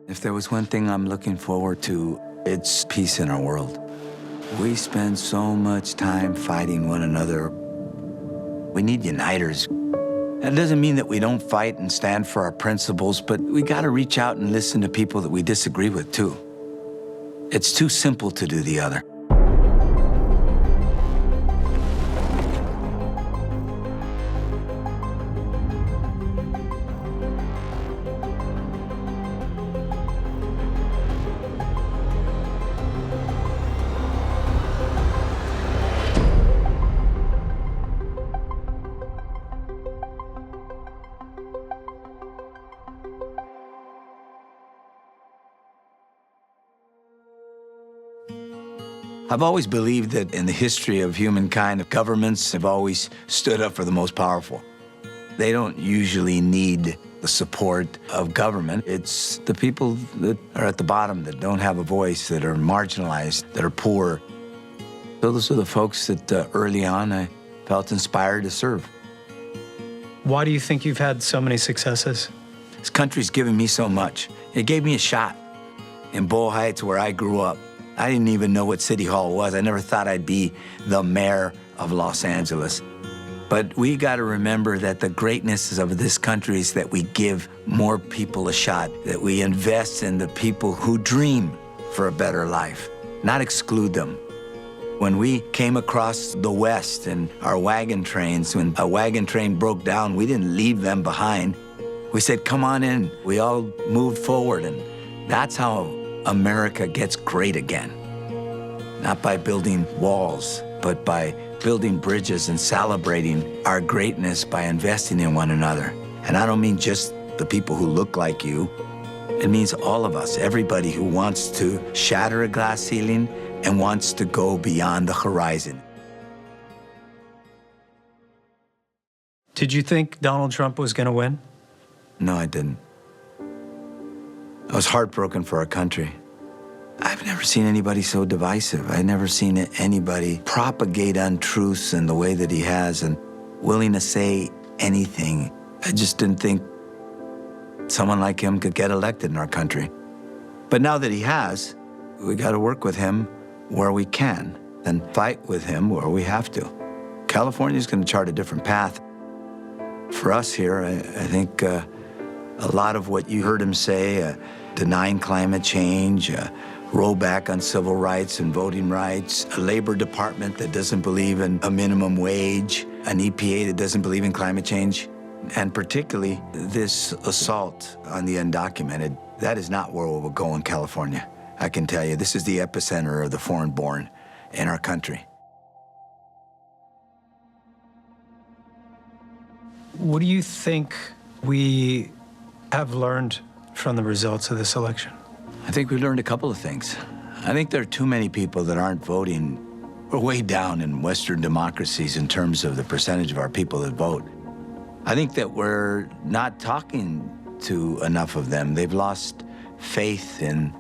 If there was one thing I'm looking forward to, it's peace in our world. We spend so much time fighting one another. We need uniters. That doesn't mean that we don't fight and stand for our principles, but we gotta reach out and listen to people that we disagree with too. It's too simple to do the other. I've always believed that in the history of humankind, governments have always stood up for the most powerful. They don't usually need the support of government. It's the people that are at the bottom, that don't have a voice, that are marginalized, that are poor. So those are the folks that early on I felt inspired to serve. Why do you think you've had so many successes? This country's given me so much. It gave me a shot. In Bow Heights, where I grew up, I didn't even know what City Hall was. I never thought I'd be the mayor of Los Angeles. But we got to remember that the greatness of this country is that we give more people a shot, that we invest in the people who dream for a better life, not exclude them. When we came across the West in our wagon trains, when a wagon train broke down, we didn't leave them behind. We said, come on in. We all moved forward, and that's how America gets great again. Not by building walls, but by building bridges and celebrating our greatness by investing in one another. And I don't mean just the people who look like you. It means all of us, everybody who wants to shatter a glass ceiling and wants to go beyond the horizon. Did you think Donald Trump was going to win? No, I didn't. I was heartbroken for our country. I've never seen anybody so divisive. I've never seen anybody propagate untruths in the way that he has and willing to say anything. I just didn't think someone like him could get elected in our country. But now that he has, we got to work with him where we can and fight with him where we have to. California's going to chart a different path. For us here, I think a lot of what you heard him say, denying climate change, rollback on civil rights and voting rights, a labor department that doesn't believe in a minimum wage, an EPA that doesn't believe in climate change, and particularly this assault on the undocumented, that is not where we'll go in California. I can tell you, this is the epicenter of the foreign-born in our country. What do you think we have learned from the results of this election? I think we learned a couple of things. I think there are too many people that aren't voting. We're way down in Western democracies in terms of the percentage of our people that vote. I think that we're not talking to enough of them. They've lost faith in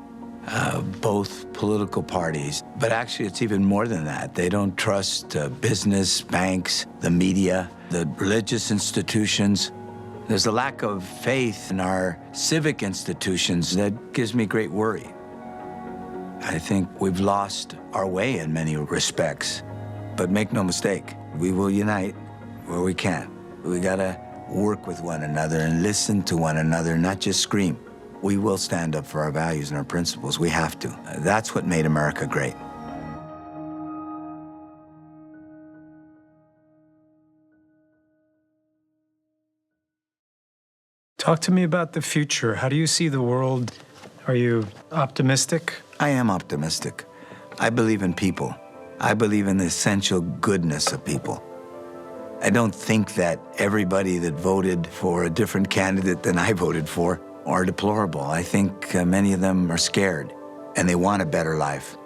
both political parties. But actually, it's even more than that. They don't trust business, banks, the media, the religious institutions. There's a lack of faith in our civic institutions that gives me great worry. I think we've lost our way in many respects. But make no mistake, we will unite where we can. We gotta work with one another and listen to one another, not just scream. We will stand up for our values and our principles. We have to. That's what made America great. Talk to me about the future. How do you see the world? Are you optimistic? I am optimistic. I believe in people. I believe in the essential goodness of people. I don't think that everybody that voted for a different candidate than I voted for are deplorable. I think many of them are scared and they want a better life.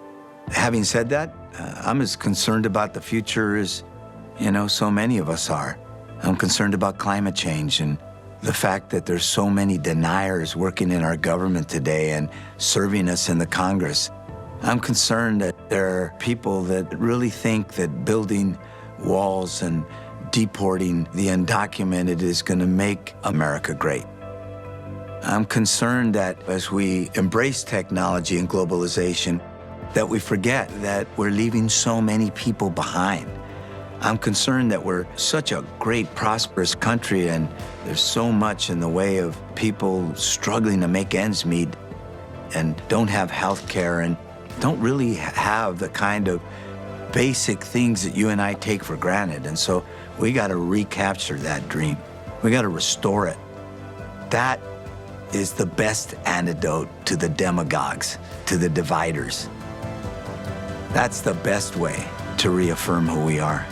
Having said that, I'm as concerned about the future as, so many of us are. I'm concerned about climate change and the fact that there's so many deniers working in our government today and serving us in the Congress. I'm concerned that there are people that really think that building walls and deporting the undocumented is going to make America great. I'm concerned that as we embrace technology and globalization, that we forget that we're leaving so many people behind. I'm concerned that we're such a great, prosperous country, and there's so much in the way of people struggling to make ends meet and don't have health care and don't really have the kind of basic things that you and I take for granted. And so we got to recapture that dream. We got to restore it. That is the best antidote to the demagogues, to the dividers. That's the best way to reaffirm who we are.